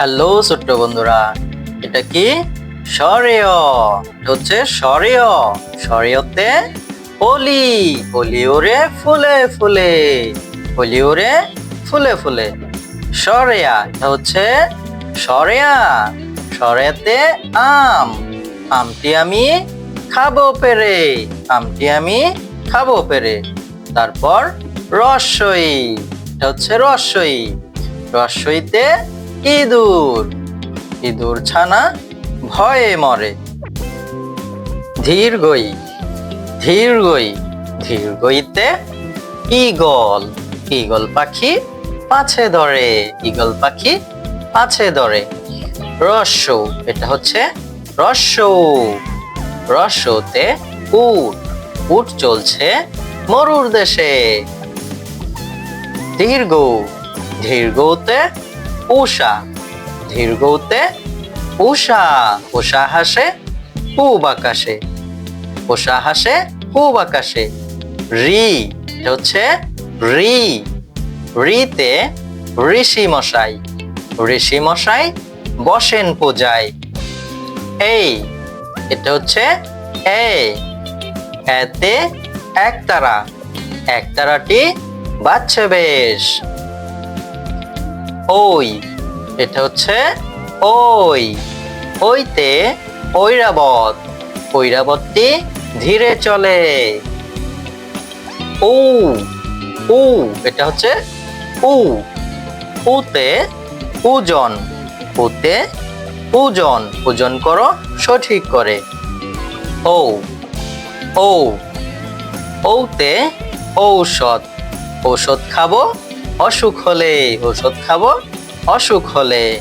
Hello ছোট্ট বন্ধুরা, এটা কি সরেয়? হচ্ছে সরেয়। সরেয়তে অলি, অলি ওরে ফুলে ফুলে, অলি ওরে ফুলে ফুলে। সরেয়া, এটা হচ্ছে সরেয়া। সরেয়াতে আম, আমটি আমি খাবো পেরে, আমটি আমি খাবো পেরে। তারপর রস্বই, এটা হচ্ছে রস্বই। রস্বইতে ইঁদুর, ইঁদুর ছানা ভয়ে মরে। ধীরগই, ধীরগই, ধীরগইতে ঈগল, ঈগল পাখি পাছে ধরে, ঈগল পাখি পাছে ধরে। রস্য, এটা হচ্ছে রস্য। রস্যতে উট, উট চলছে মরুর দেশে। দীর্ঘ, দীর্ঘতে উষা, দীর্ঘতে উষা, উষা হাসে পূব আকাশে, উষা হাসে পূব আকাশে। রি, এটা হচ্ছে রি। রিতে ঋষি মশাই, ঋষি মশাই বসেন পূজায়। এই, এটা হচ্ছে এ। এতে একতারা, একতারাটি বাজছে বেশ। ওই, এটা হচ্ছে ওই। ওইতে ঐরাবত, ঐরাবতটি ধীরে চলে। উ, উ, এটা হচ্ছে উ। উতে ওজন, উতে ওজন, ওজন করো সঠিক করে। ও, ও, ওতে ঔষধ, ঔষধ খাবো অসুখ হলে, ঔষধ খাবো অসুখ হলে।